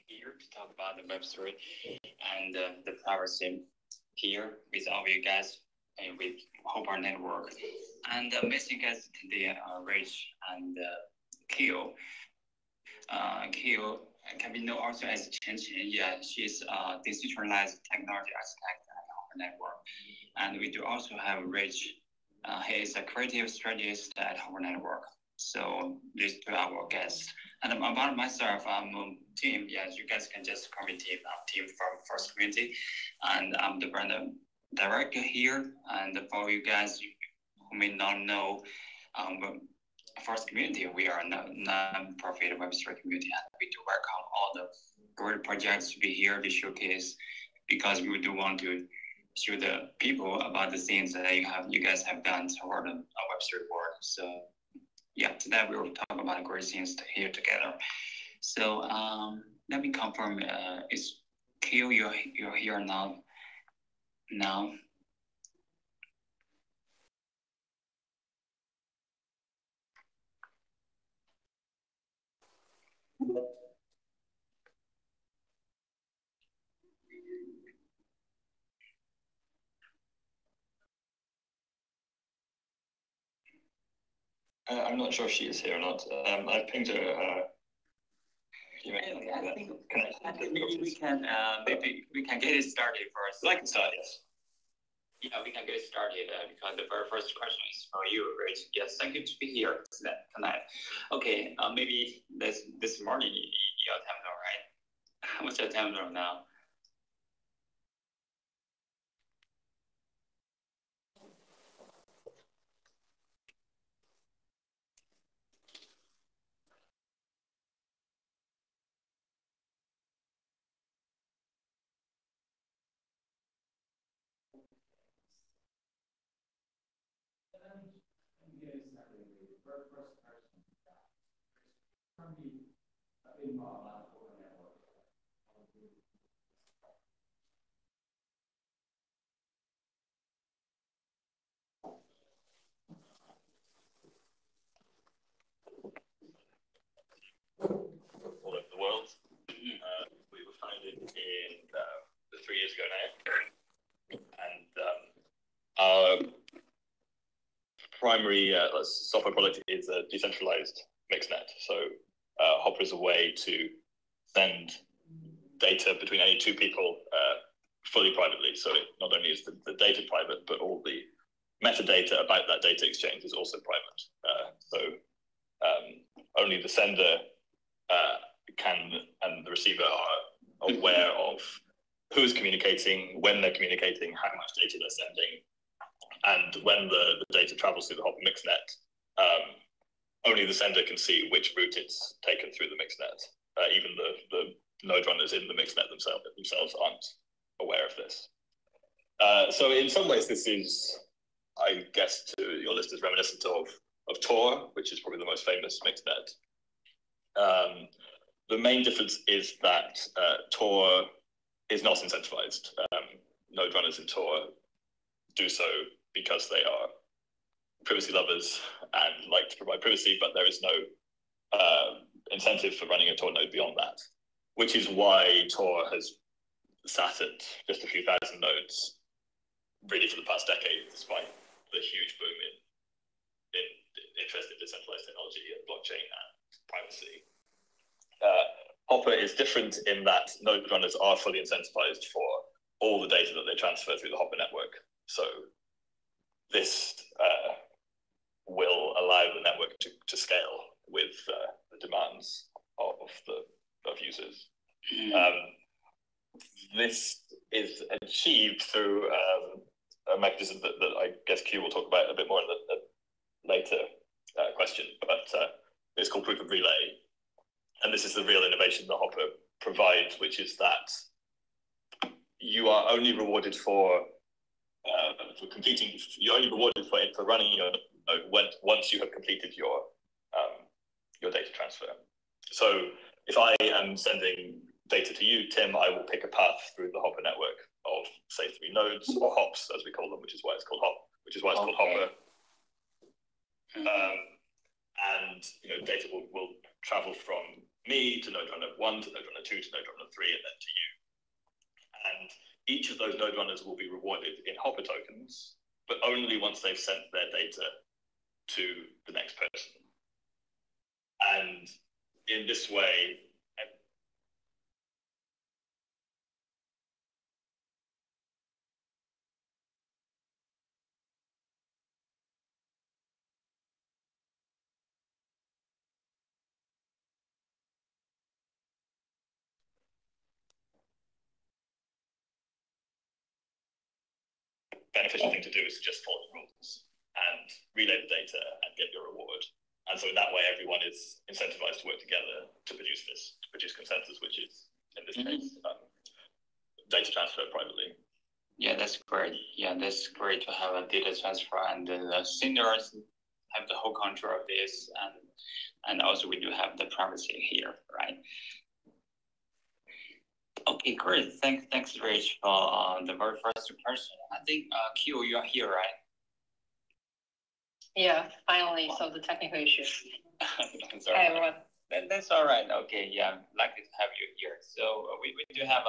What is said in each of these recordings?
here to talk about the Web3 and the privacy here with all of you guys and with HOPR Network. And missing guests today are Rich and Kyo. Kyo can be known also as Chen Chen. Yeah, she's a decentralized technology architect at HOPR Network. And we do also have Rich. He is a creative strategist at HOPR Network. So these two are our guests. And about myself, I'm Tim. Yes, you guys can just call me Tim. I'm Tim from First Community, and I'm the brand director here. And for you guys who may not know, First Community, we are a non-profit Web3 community, and we do work on all the great projects to be here to showcase, because we do want to show the people about the things that you guys have done toward a Web3 world. So yeah, today we will talk about great things here together. So let me confirm. Is Kyo you're here now? Now. I'm not sure if she is here or not. I've pinged her. I think maybe we can get it started first. I can start, yes. Yeah, we can get started because the very first question is for you, Rich. Yes, thank you to be here tonight. Okay, maybe this morning your time zone, right? What's your time zone now? All over the world. We were founded in 3 years ago now, and our primary software product is a decentralized mixnet. So HOPR is a way to send data between any two people fully privately. So not only is the data private, but all the metadata about that data exchange is also private. So only the sender can and the receiver are aware of who is communicating, when they're communicating, how much data they're sending. And when the data travels through the HOPR mixnet, only the sender can see which route it's taken through the mixnet. Even the node runners in the mixnet themselves aren't aware of this. So in some ways, this is, I guess, to your listeners, reminiscent of Tor, which is probably the most famous mixnet. The main difference is that Tor is not incentivized. Node runners in Tor do so because they are privacy lovers and like to provide privacy, but there is no incentive for running a Tor node beyond that, which is why Tor has sat at just a few thousand nodes really for the past decade, despite the huge boom in interest in decentralized technology and blockchain and privacy. HOPR is different in that node runners are fully incentivized for all the data that they transfer through the HOPR network. So this will allow the network to scale with the demands of users. This is achieved through a mechanism that I guess Q will talk about a bit more in the later question, but it's called proof of relay. And this is the real innovation that HOPR provides, which is that you are only rewarded for completing. You're only rewarded for running your node once you have completed your data transfer. So if I am sending data to you, Tim, I will pick a path through the HOPR network of say 3 nodes, or hops as we call them, which is why it's called called HOPR. And data will travel from me to node runner 1 to node runner 2 to node runner 3 and then to you. And each of those node runners will be rewarded in HOPR tokens, but only once they've sent their data to the next person. And in this way, beneficial thing to do is to just follow the rules and relay the data and get your reward. And so in that way, everyone is incentivized to work together to produce this, to produce consensus, which is, in this case, data transfer privately. Yeah, that's great. Yeah, that's great to have a data transfer, and the seniors have the whole control of this, and also we do have the privacy here, right? Okay, great. Thanks, Rich, for the very first question. I think Q, you are here, right? Yeah, finally solved the technical issue. Sorry. Hi, everyone. That's all right. Okay, yeah, lucky to have you here. So we do have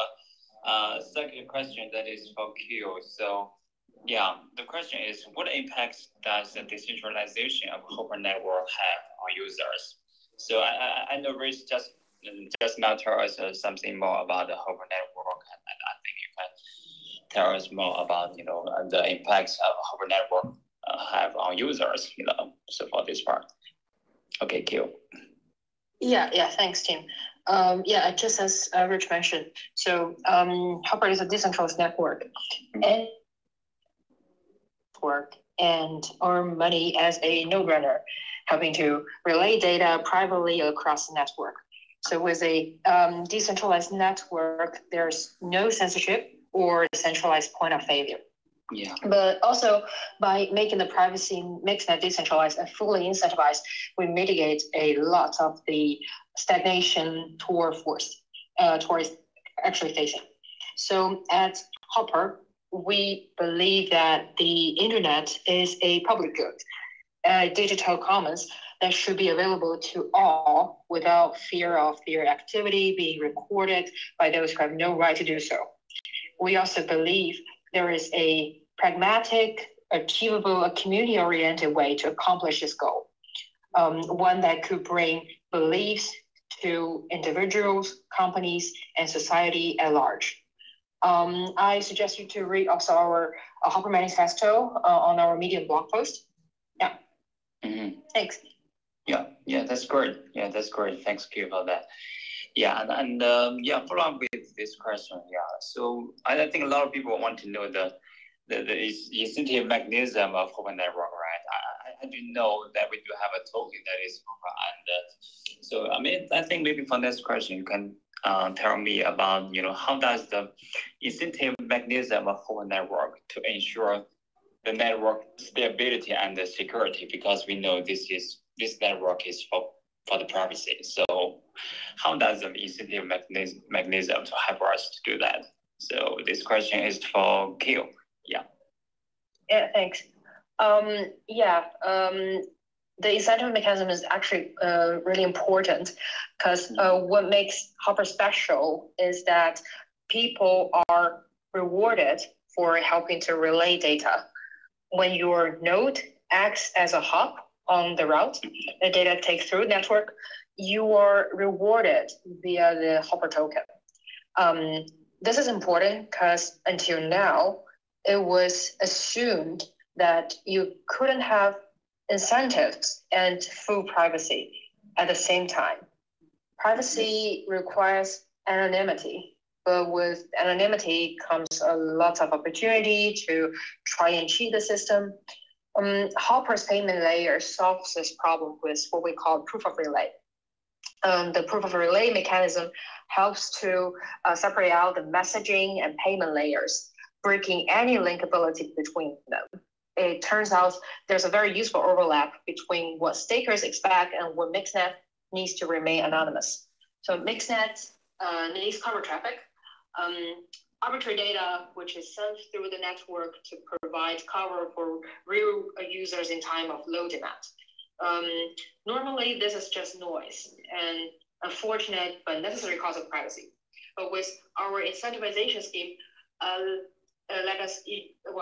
a second question that is for Q. So yeah, the question is, what impacts does the decentralization of HOPR network have on users? So I know Rich just now tell us something more about the HOPR network, and I think you can tell us more about the impacts of HOPR network have on users. So for this part. Okay, Q. Yeah, thanks, Tim. Yeah, just as Rich mentioned, so HOPR is a decentralized network, and earn money as a node runner, helping to relay data privately across the network. So with a decentralized network, there's no censorship or centralized point of failure. Yeah. But also by making the privacy mixnet decentralized and fully incentivized, we mitigate a lot of the stagnation towards actually facing. So at HOPR, we believe that the internet is a public good, digital commons that should be available to all without fear of their activity being recorded by those who have no right to do so. We also believe there is a pragmatic, achievable, community-oriented way to accomplish this goal, one that could bring beliefs to individuals, companies, and society at large. I suggest you to read also our HOPR manifesto on our Medium blog post. Yeah. Mm-hmm. Thanks. Yeah, that's great. Yeah, that's great. Thanks, Q, for that. Yeah, and yeah, follow up with this question. Yeah, so I think a lot of people want to know the incentive mechanism of HOPR network, right? I do know that we do have a token that is HOPR, and so I think maybe for this question you can tell me about how does the incentive mechanism of HOPR network to ensure the network stability and the security, because we know this network is for the privacy. So how does the incentive mechanism to help us to do that? So this question is for Q. Yeah, thanks. The incentive mechanism is actually really important because what makes HOPR special is that people are rewarded for helping to relay data. When your node acts as a hub on the route, the data takes through network, you are rewarded via the HOPR token. This is important because until now, it was assumed that you couldn't have incentives and full privacy at the same time. Privacy requires anonymity, but with anonymity comes a lot of opportunity to try and cheat the system. HOPR's payment layer solves this problem with what we call proof of relay. The proof of relay mechanism helps to separate out the messaging and payment layers, breaking any linkability between them. It turns out there's a very useful overlap between what stakers expect and what Mixnet needs to remain anonymous. So Mixnet needs cover traffic, arbitrary data, which is sent through the network to provide cover for real users in time of low demand. Normally, this is just noise, and unfortunate but necessary cost of privacy. But with our incentivization scheme,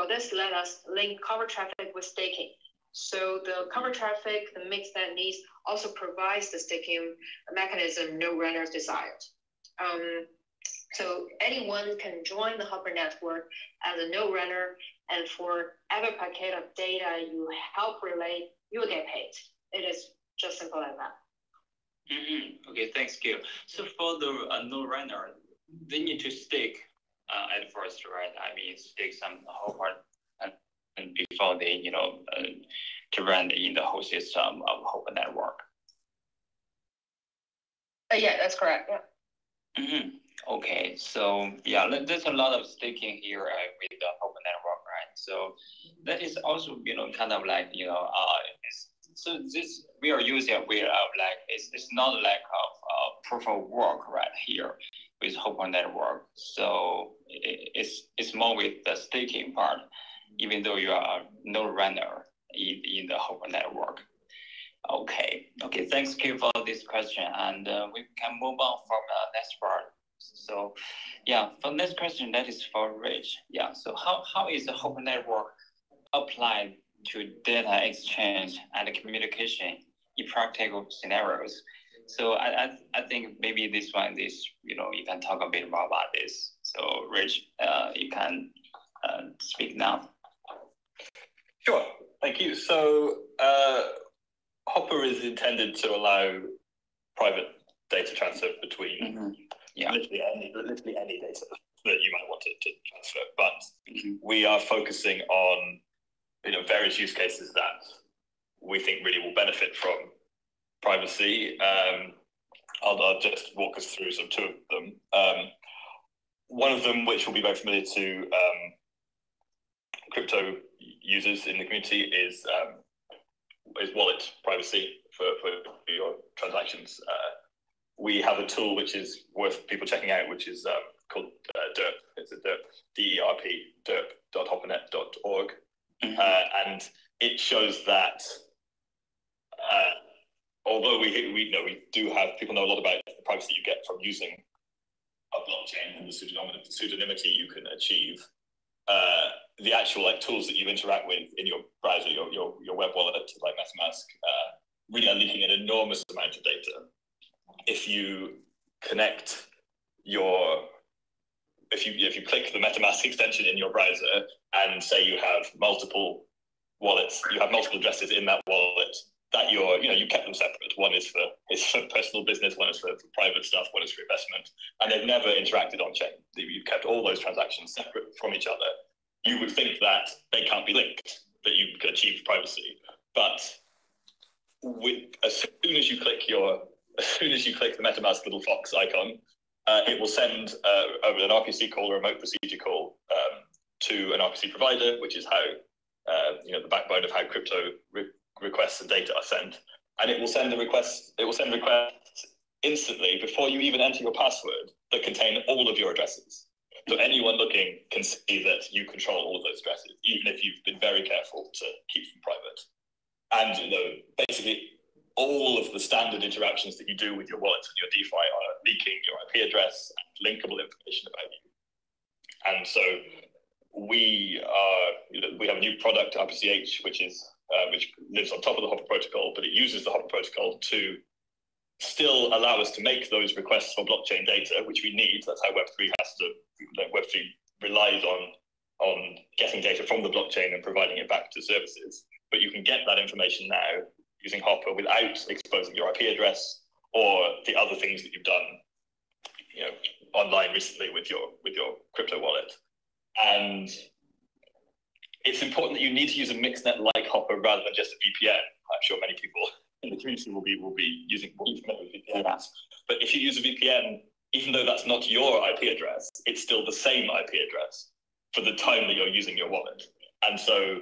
this let us link cover traffic with staking. So the cover traffic, the mixnet needs also provides the staking mechanism no runners desired. So anyone can join the HOPR network as a no runner, and for every packet of data you help relay, you will get paid. It is just simple as that. Okay, thanks, Gil. So for the no runner, they need to stake at first, right? I mean, stake some HOPR and before they, to run in the whole system of HOPR network. Yeah, that's correct. Yeah. Okay, so yeah, there's a lot of staking here with the HOPR network, right? So that is also, kind of like, so this we are using it's not like a proof of work right here with HOPR network. So it's more with the staking part, even though you are no runner in the HOPR network. Okay, thanks, Q, for this question, and we can move on from the next part. So, yeah, for the next question, that is for Rich. Yeah, so how is the HOPR network applied to data exchange and communication in practical scenarios? So I think maybe this one is, you can talk a bit more about this. So Rich, you can speak now. Sure, thank you. So HOPR is intended to allow private data transfer between literally any data that you might want to transfer. But we are focusing on various use cases that we think really will benefit from privacy. I'll just walk us through some two of them. One of them, which will be very familiar to crypto users in the community, is wallet privacy for your transactions. We have a tool which is worth people checking out, which is called DERP. It's a DERP, D-E-R-P, derp.hoprnet.org. And it shows that although we do have people know a lot about the privacy you get from using a blockchain and the pseudonymity you can achieve, the actual tools that you interact with in your browser, your web wallet, like MetaMask, really are leaking an enormous amount of data. If you connect if you click the MetaMask extension in your browser and say you have multiple wallets, you have multiple addresses in that wallet that you kept them separate. One is for personal business, one is for private stuff, one is for investment, and they've never interacted on chain. You've kept all those transactions separate from each other. You would think that they can't be linked, that you could achieve privacy. But as soon as you click the MetaMask little fox icon, it will send over an RPC call, a remote procedure call, to an RPC provider, which is how the backbone of how crypto requests and data are sent. And it will send requests instantly before you even enter your password that contain all of your addresses. So anyone looking can see that you control all of those addresses, even if you've been very careful to keep them private. And basically all of the standard interactions that you do with your wallets and your DeFi are leaking your IP address and linkable information about you. And so we have a new product, RPCH, which lives on top of the HOPR protocol, but it uses the HOPR protocol to still allow us to make those requests for blockchain data, which we need. That's how Web3 Web3 relies on getting data from the blockchain and providing it back to services. But you can get that information now using HOPR without exposing your IP address or the other things that you've done, online recently with your crypto wallet. And it's important that you need to use a mixnet like HOPR rather than just a VPN. I'm sure many people in the community will be familiar with VPNs. But if you use a VPN, even though that's not your IP address, it's still the same IP address for the time that you're using your wallet. And so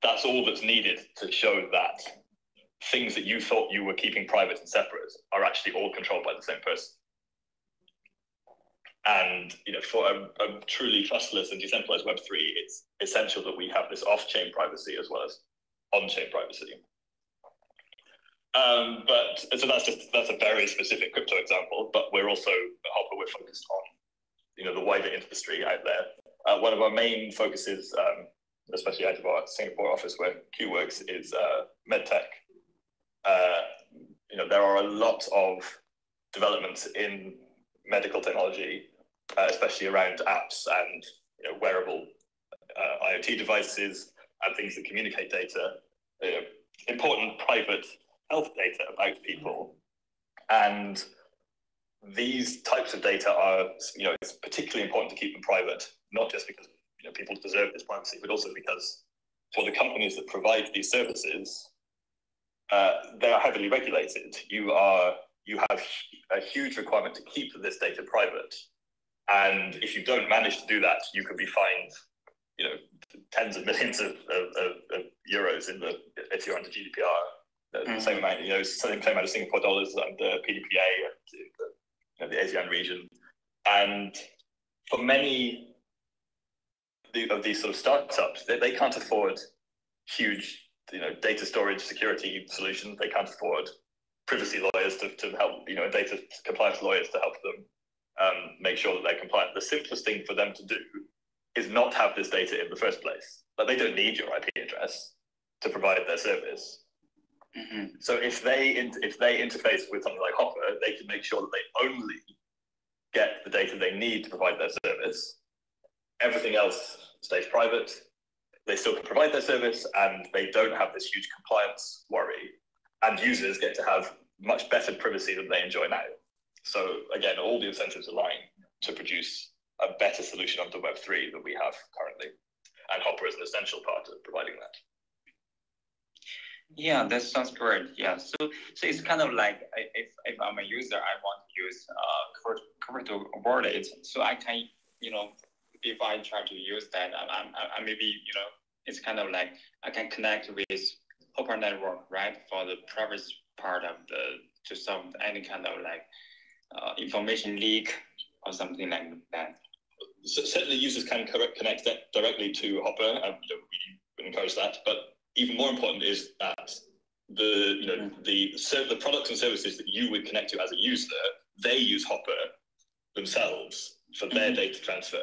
that's all that's needed to show that things that you thought you were keeping private and separate are actually all controlled by the same person. And for a truly trustless and decentralized Web3, it's essential that we have this off-chain privacy as well as on-chain privacy. But so that's a very specific crypto example. But we're also at Hopper, we're focused on the wider industry out there. One of our main focuses, especially out of our Singapore office where Q works, is medtech. There are a lot of developments in medical technology, especially around apps and wearable IoT devices and things that communicate data, important private health data about people. And these types of data are, it's particularly important to keep them private, not just because people deserve this privacy, but also because for the companies that provide these services, they are heavily regulated. You have a huge requirement to keep this data private, and if you don't manage to do that, you could be fined, tens of millions of euros if you're under GDPR. Same amount, same amount of Singapore dollars under PDPA and the ASEAN region. And for many of these sort of startups, they can't afford huge data storage security solutions. They can't afford privacy lawyers to help, data compliance lawyers to help them make sure that they're compliant. The simplest thing for them to do is not have this data in the first place. Like, they don't need your IP address to provide their service. Mm-hmm. So if they interface with something like Hopper, they can make sure that they only get the data they need to provide their service. Everything else stays private. They still can provide their service, and they don't have this huge compliance worry. And users get to have much better privacy than they enjoy now. So again, all the incentives align to produce a better solution under Web3 than we have currently. And Hopper is an essential part of providing that. Yeah, that sounds great. Yeah, so it's kind of like if I'm a user, I want to use crypto wallet, so I can, if I try to use that, I maybe, it's kind of like I can connect with HOPR Network, right, for the privacy part of to solve any kind of like information leak or something like that. So certainly users can connect directly to Hopper, and we encourage that. But even more important is that the products and services that you would connect to as a user, they use Hopper themselves for their data transfer,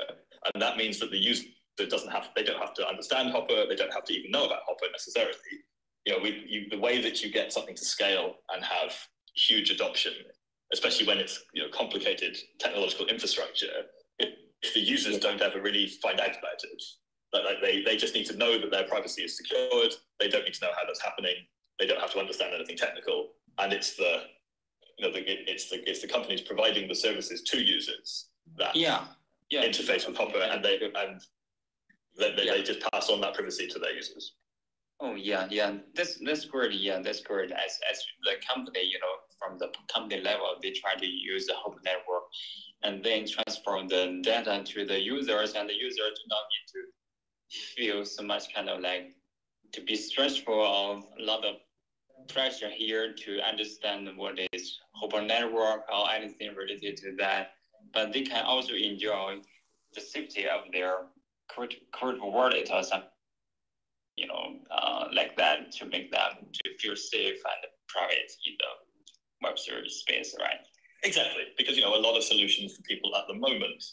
and that means that the user they don't have to understand Hopper, they don't have to even know about Hopper necessarily. The way that you get something to scale and have huge adoption, especially when it's complicated technological infrastructure, if the users don't ever really find out about it, like they just need to know that their privacy is secured. They don't need to know how that's happening. They don't have to understand anything technical, and it's the companies providing the services to users that interface with Hopper, and they just pass on that privacy to their users. Oh yeah, that's great. Yeah, that's great. As the company, from the company level, they try to use the HOPR network, and then transfer the data to the users, and the users do not need to feel so much kind of like to be stressful or a lot of pressure here to understand what is HOPR network or anything related to that. But they can also enjoy the safety of their crypto wallet or something, like that, to make them to feel safe and private in the Web3 space, right? Exactly, because a lot of solutions for people at the moment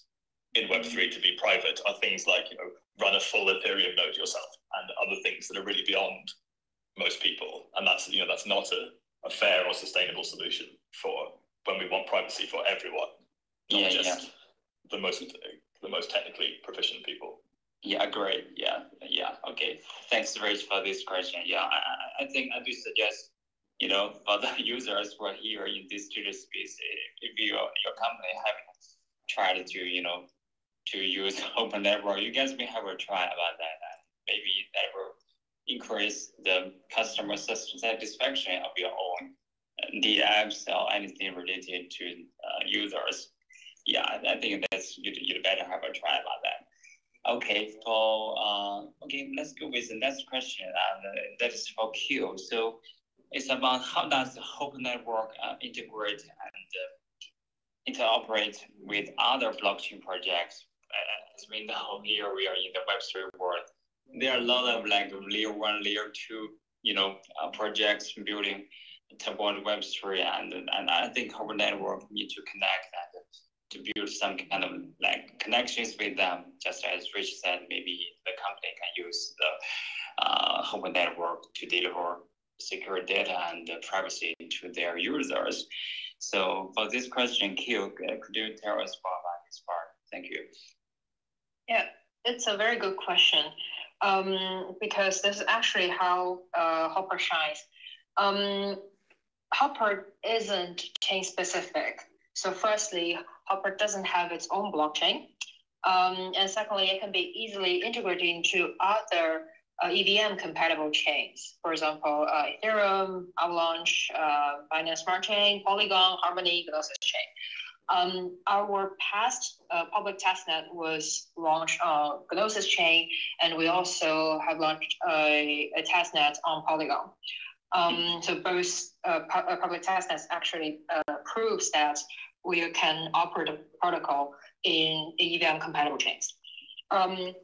in Web3 to be private are things like run a full Ethereum node yourself and other things that are really beyond most people, and that's not a fair or sustainable solution for when we want privacy for everyone, not just the most technically proficient people. Yeah, great. Yeah. Okay. Thanks, Rich, for this question. Yeah, I think I do suggest, for the users who are here in this digital space, if your company haven't tried to use HOPR network, you guys may have a try about that. And maybe that will increase the customer satisfaction of your own DMs or anything related to users. Yeah, I think you'd better have a try about that. Okay, let's go with the next question, and that is for Q. So it's about how does the HOPR network integrate and interoperate with other blockchain projects? As we know, here we are in the Web3 world. There are a lot of like layer 1, layer 2, projects building, toward Web3, and I think HOPR Network need to connect and to build some kind of like connections with them. Just as Rich said, maybe the company can use the HOPR Network to deliver secure data and privacy to their users. So for this question, Q, could you tell us more about this part? Thank you. Yeah, it's a very good question. Because this is actually how HOPR shines. HOPR isn't chain specific. So firstly, HOPR doesn't have its own blockchain. And secondly, it can be easily integrated into other EVM compatible chains. For example, Ethereum, Avalanche, Binance Smart Chain, Polygon, Harmony, Gnosis Chain. Our past public testnet was launched on Gnosis Chain, and we also have launched a testnet on Polygon. So both public testnets actually proves that we can operate a protocol in EVM compatible chains.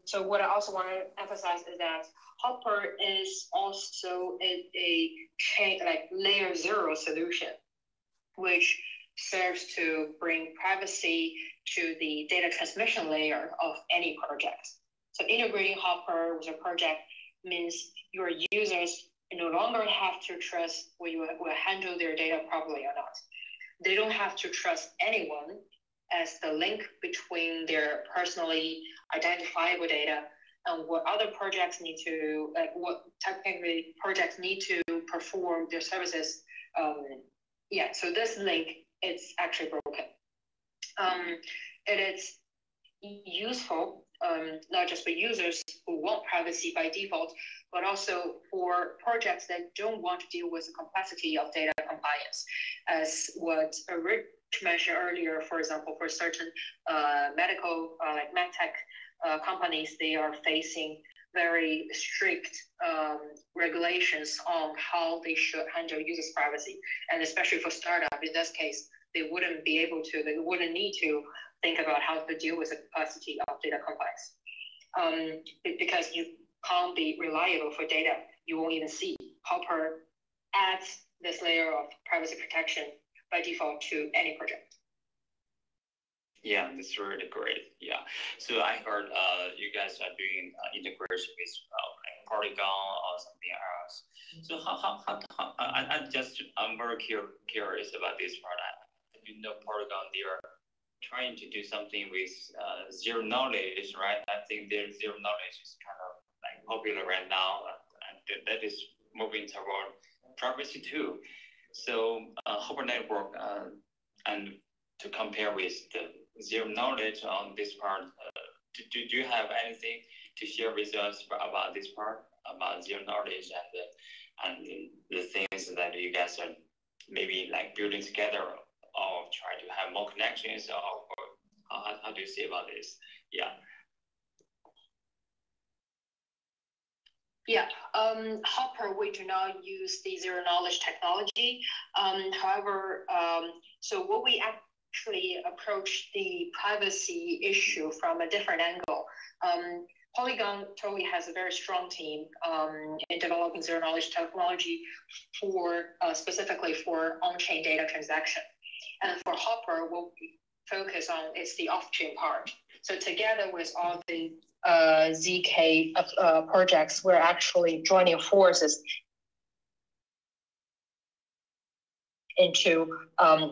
So what I also want to emphasize is that HOPR is also a chain, like layer 0 solution, which serves to bring privacy to the data transmission layer of any project. So integrating HOPR with a project means your users no longer have to trust whether you will handle their data properly or not. They don't have to trust anyone as the link between their personally identifiable data and what other projects need to, like what technically projects need to perform their services. Yeah, so this link, it's actually broken. It is useful, not just for users who want privacy by default, but also for projects that don't want to deal with the complexity of data compliance, as what Rich mentioned earlier. For example, for certain medical, like medtech companies, they are facing very strict regulations on how they should handle users' privacy. And especially for startup, in this case, they wouldn't be able to, they wouldn't need to think about how to deal with the complexity of data compliance. Because you can't be reliable for data, you won't even see. HOPR adds this layer of privacy protection by default to any project. Yeah, that's really great. Yeah, so I heard you guys are doing integration with like Polygon or something else. So I'm very curious about this part. You know, Polygon, they are trying to do something with zero knowledge, right? I think their zero knowledge is kind of like popular right now, and that is moving toward privacy too. So HOPR Network, and to compare with the zero knowledge on this part, do you have anything to share with us about this part, about zero knowledge and the things that you guys are maybe like building together, or try to have more connections, or how do you see about this? Yeah. Yeah, HOPR, we do not use the zero knowledge technology. However, so what we actually approach the privacy issue from a different angle. Polygon totally has a very strong team in developing zero knowledge technology for specifically for on-chain data transaction. And for HOPR, what we focus on is the off-chain part. So together with all the ZK projects, we're actually joining forces into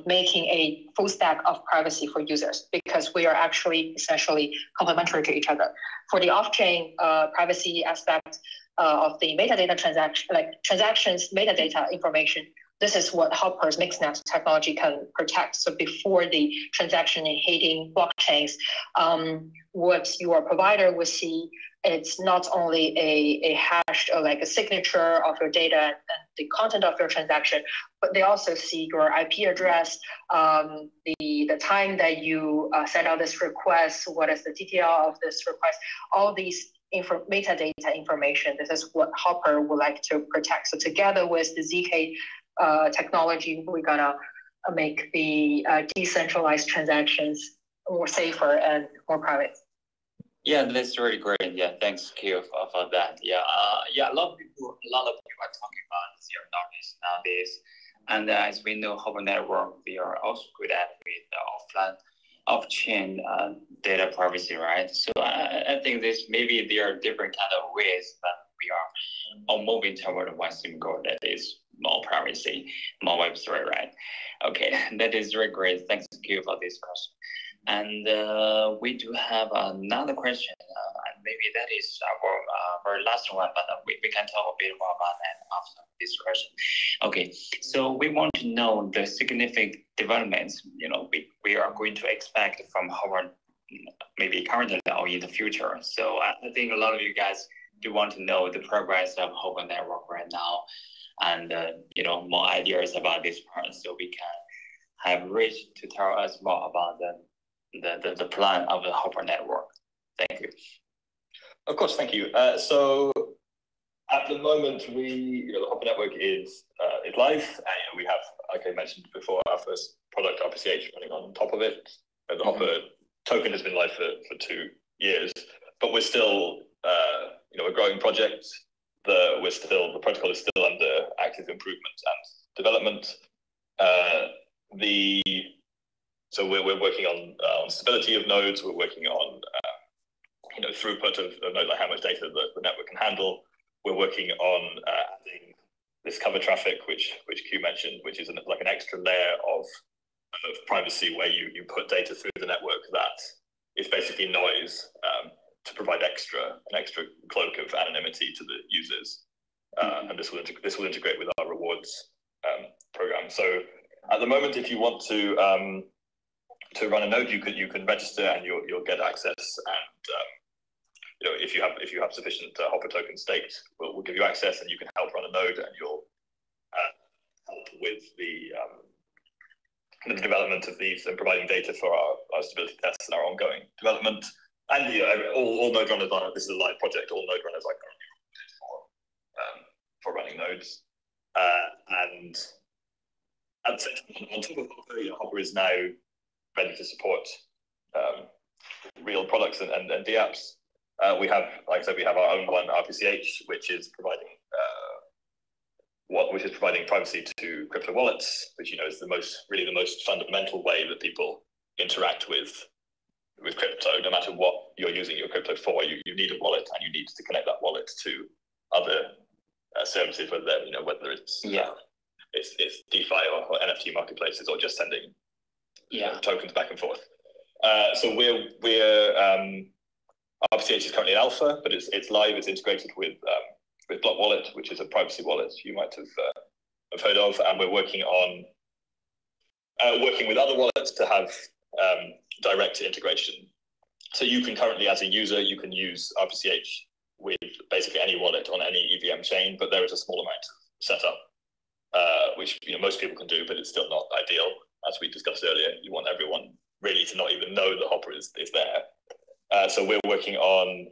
making a full stack of privacy for users, because we are actually essentially complementary to each other. For the off-chain privacy aspect of the metadata transaction, like transactions metadata information, this is what HOPR's MixNet technology can protect. So before the transaction hitting blockchains, what your provider will see, it's not only a hash or like a signature of your data and the content of your transaction, but they also see your IP address, the time that you sent out this request, what is the TTL of this request, all these metadata information. This is what HOPR would like to protect. So together with the ZK technology, we're gonna make the decentralized transactions more safer and more private. Yeah, that's really great. Yeah, thanks, Q, for that. Yeah, a lot of people are talking about zero knowledge nowadays. And as we know, HOPR Network, they are also good at with offline, off-chain data privacy, right? So I think this maybe there are different kind of ways that we are all moving toward one same goal that is more privacy, more Web3, right? Okay, that is very great. Thanks to you for this question. And we do have another question, and maybe that is our very last one, but we can talk a bit more about that after this question. Okay, so we want to know the significant developments, we are going to expect from HOPR, maybe currently or in the future. So I think a lot of you guys do want to know the progress of HOPR Network right now, and more ideas about this part, so we can have Rich to tell us more about the plan of the HOPR Network. Thank you. Of course, thank you. So at the moment, the HOPR Network is live, and we have, like I mentioned before, our first product, RPCH, running on top of it. And the HOPR token has been live for 2 years, but we're still a growing project. The protocol is still under active improvement and development. So we're working on stability of nodes. We're working on throughput of nodes, like how much data the network can handle. We're working on adding this cover traffic, which Q mentioned, which is like an extra layer of privacy where you put data through the network that is basically noise, to provide an extra cloak of anonymity to the users. And this will integrate with our rewards program. So at the moment, if you want to run a node, you can register and you'll get access. And if you have sufficient HOPR token staked, we'll give you access, and you can help run a node, and you'll help with the development of these and providing data for our stability tests and our ongoing development. And all node runners are, this is a live project, all node runners are currently for running nodes. And at the same time, on top of HOPR, HOPR is now ready to support real products and dApps. We have, like I said, we have our own one, RPCH, which is providing privacy to crypto wallets, which is the most fundamental way that people interact with crypto. No matter what you're using your crypto for, you need a wallet, and you need to connect that wallet to other services, whether it's it's DeFi or NFT marketplaces, or just sending tokens back and forth. So we're RPCH is currently in alpha, but it's live. It's integrated with Block Wallet, which is a privacy wallet you might have heard of, and we're working on working with other wallets to have direct integration. So you can currently, as a user, you can use RPCH with basically any wallet on any EVM chain, but there is a small amount of setup, which most people can do, but it's still not ideal. As we discussed earlier, you want everyone really to not even know that HOPR is there. So we're working on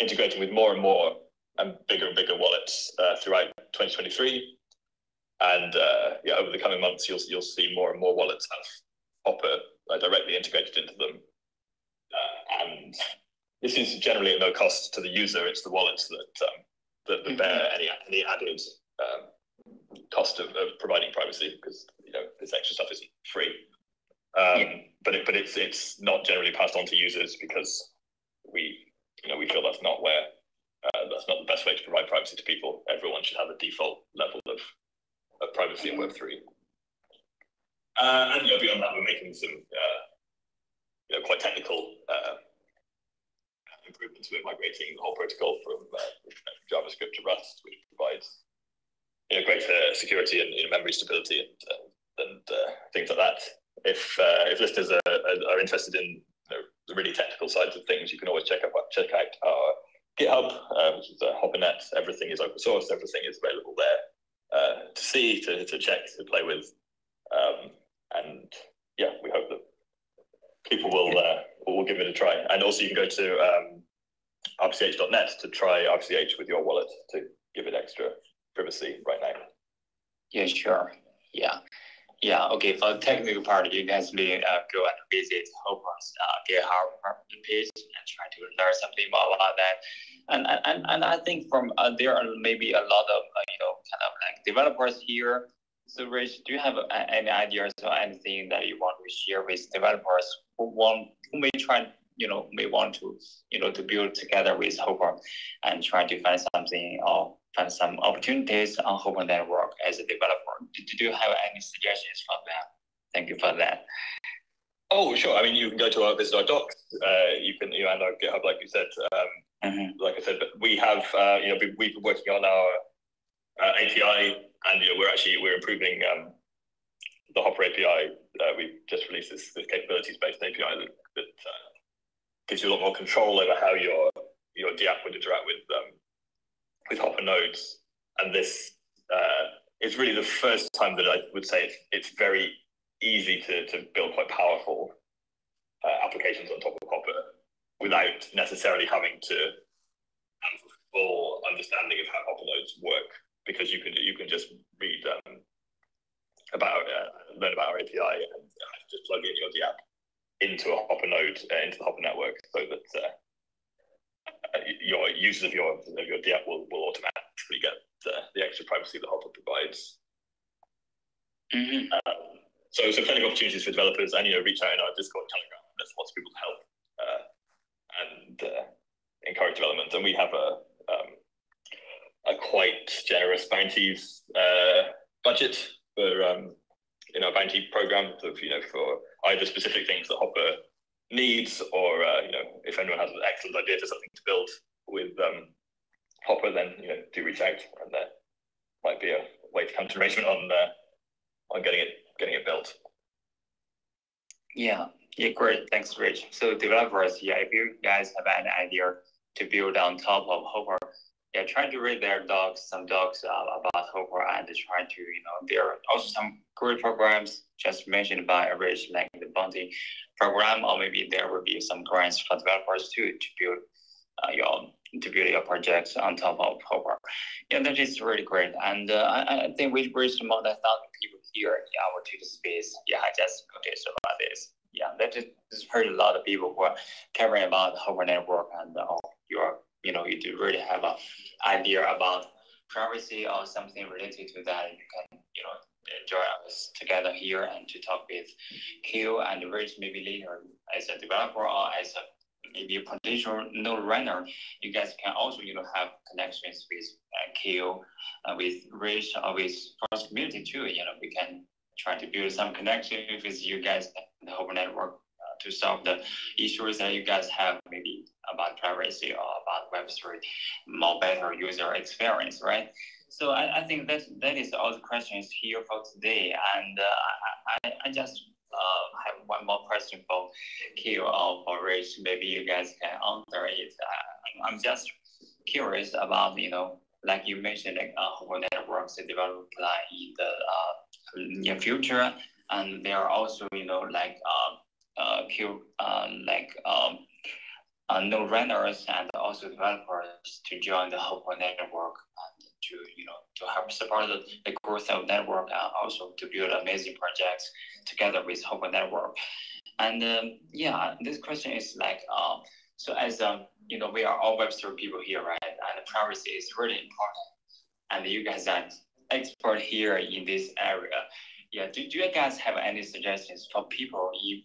integrating with more and more and bigger wallets throughout 2023. And over the coming months, you'll see more and more wallets have HOPR directly integrated into them. And this is generally at no cost to the user. It's the wallets that bear any added cost of providing privacy, because this extra stuff isn't free. But it's not generally passed on to users, because we feel that's not the best way to provide privacy to people. Everyone should have a default level of privacy in Web3. And beyond that, we're making some quite technical improvements. We're migrating the whole protocol from JavaScript to Rust, which provides greater security and memory stability and things like that. If listeners are interested in the really technical sides of things, you can always check out our GitHub, which is HOPRnet. Everything is open source. Everything is available there to see, to check, to play with, and we hope that people will give it a try. And also, you can go to rpch.net to try RPCH with your wallet to give it extra privacy right now. Yeah, sure. Yeah. Okay. For the technical part, you guys may go and visit HOPR's GitHub page and try to learn something more about that. And I think from there are maybe a lot of kind of like developers here So, Rich, do you have any ideas or anything that you want to share with developers who may try, may want to, to build together with HOPR and try to find something or find some opportunities on HOPR network as a developer? Do you have any suggestions for that? Thank you for that. Oh, sure. I mean, you can go to visit our docs. You can, and our GitHub, like you said. Like I said, but we have, we've been working on our API, and we're improving the HOPR API. We've just released this capabilities-based API that gives you a lot more control over how your DApp would interact with HOPR nodes. And this is really the first time that I would say it's very easy to build quite powerful applications on top of HOPR without necessarily having to have a full understanding of how HOPR nodes work, because you can just read learn about our API and just plug in your DApp into a HOPR node into the HOPR network, so that your users of your DApp will automatically get the extra privacy that HOPR provides. So plenty of opportunities for developers, and reach out in our Discord, Telegram. There's lots of people to help and encourage development. And we have a quite generous bounties budget for in our bounty program of for either specific things that HOPR needs, or if anyone has an excellent idea for something to build with HOPR, then do reach out, and there might be a way to come to arrangement on getting it built. Yeah, great. Thanks, Rich. So developers, if you guys have an idea to build on top of HOPR, try to read some docs about HOPR, and try to, there are also some great programs just mentioned by Rich, like the bounty program, or maybe there will be some grants for developers to build your projects on top of HOPR. That is really great. And I think we reached more than 1,000 people here in our Twitter space. I just noticed about this. That is heard a lot of people who are caring about HOPR network, and you do really have an idea about privacy or something related to that. You can join us together here and to talk with Q and Rich, maybe later as a developer or as maybe a potential node runner. You guys can also have connections with Q, with Rich, or with Forest community too. We can try to build some connection with you guys in the HOPR network to solve the issues that you guys have, maybe about privacy or about Web3, more better user experience, right? So I think that is all the questions here for today. And I just have one more question for Q or for Rich. Maybe you guys can answer it. I'm just curious about, like you mentioned, HOPR networks develop in the near future, and there are also, node runners and also developers to join the HOPR network, and to help support the growth of network, and also to build amazing projects together with HOPR network. And this question is so as we are all Web3 people here, right? And privacy is really important, and you guys are expert here in this area. Do you guys have any suggestions for people in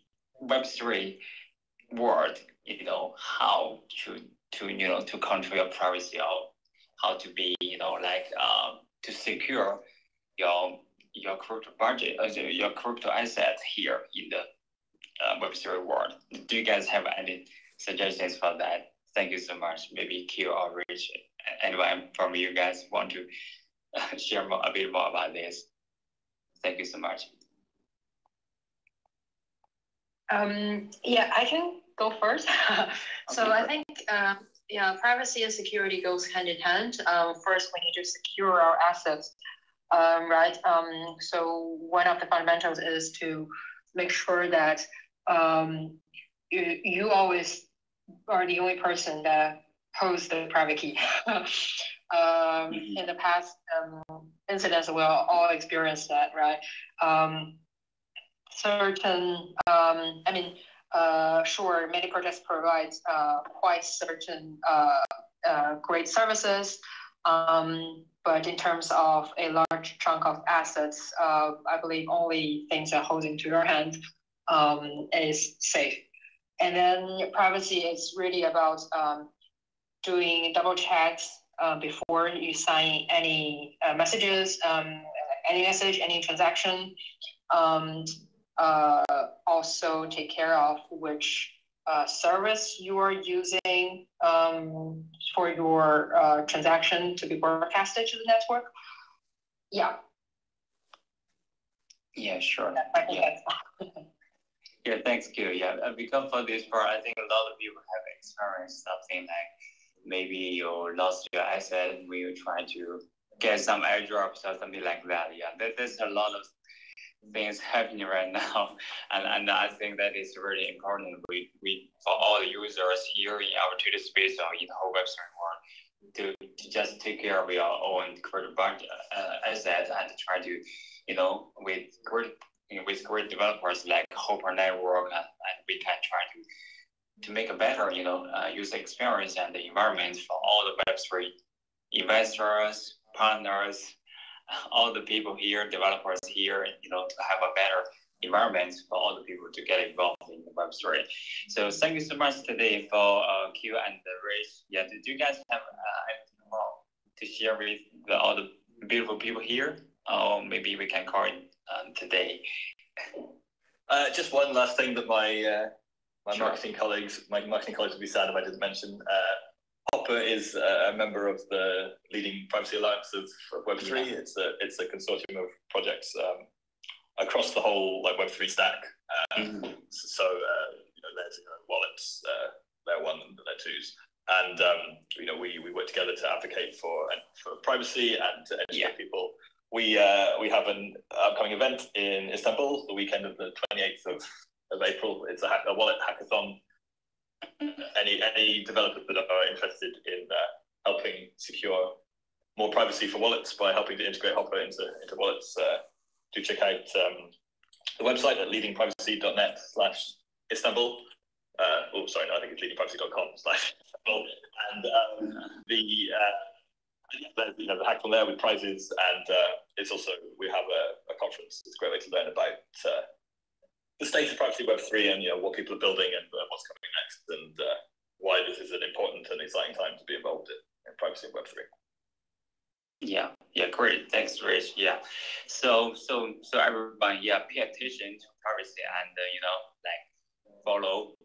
Web3 world, how to control your privacy, or how to be, to secure your crypto budget, your crypto assets here in the Web3 world? Do you guys have any suggestions for that? Thank you so much. Maybe Q or Rich, anyone from you guys want to share a bit more about this? Thank you so much. I can go first. So I think privacy and security goes hand in hand. First, we need to secure our assets, right? So one of the fundamentals is to make sure that you always are the only person that holds the private key. In the past incidents, we all experienced that, right? Sure, many projects provide quite certain great services, But in terms of a large chunk of assets, I believe only things that hold into your hand is safe. And then privacy is really about doing double checks before you sign any messages, any message, any transaction. Also take care of which service you are using for your transaction to be broadcasted to the network. Yeah. Yeah, sure. I think Yeah. that's Yeah, thanks, Q. Yeah, because for this part, I think a lot of people have experienced something like maybe you lost your asset when you try to get some airdrops or something like that. Yeah, there's a lot of things happening right now, and I think that is really important. We for all the users here in our Twitter space or in the whole Web3 world to just take care of your own credit assets and try to, with great developers like HOPR Network, and we can try to make a better, user experience and the environment for all the Web3 investors, partners, all the people here, developers here, to have a better environment for all the people to get involved in the Web3. So thank you so much today for Q and Rich. Yeah, do you guys have anything more to share with all the beautiful people here? Or maybe we can call it today. Just one last thing that my Sure. marketing colleagues would be sad if I didn't mention. HOPR is a member of the leading privacy alliance of Web3. Yeah. It's a consortium of projects across the whole Web3 stack. So there's wallets, layer 1 and layer 2s, and we work together to advocate for privacy and to educate people. We have an upcoming event in Istanbul the weekend of the 28th of April. It's a wallet hackathon. Any developers that are interested in helping secure more privacy for wallets by helping to integrate HOPR into wallets, do check out the website at leadingprivacy.net/Istanbul. Sorry, no, I think it's leadingprivacy.com/Istanbul. And the hackathon there with prizes, and it's also, we have a conference. It's a great way to learn about the state of privacy Web3 and what people are building and what's coming next, and why this is an important and exciting time to be involved in privacy in Web3. Yeah, great. Thanks, Rich. Yeah, so everyone, pay attention to privacy and follow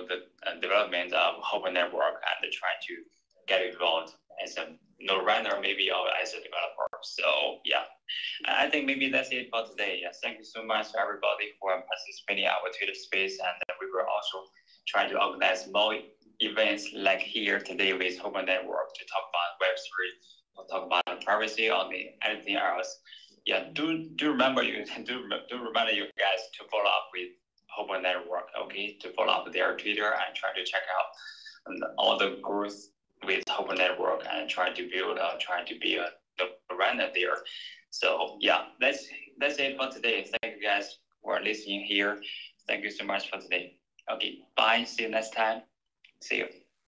the development of HOPR Network and try to get involved as a runner maybe or as a developer. So yeah, I think maybe that's it for today. Yeah, thank you so much to everybody for participating in our Twitter space, and we will also try to organize more events like here today with HOPR Network to talk about Web3, to talk about privacy or anything else. Yeah, do remember you guys to follow up with HOPR Network, okay? To follow up their Twitter and try to check out all the growth with HOPR Network and try to be a runner there. So yeah, that's it for today. Thank you guys for listening here. Thank you so much for today. Okay, bye. See you next time. See you.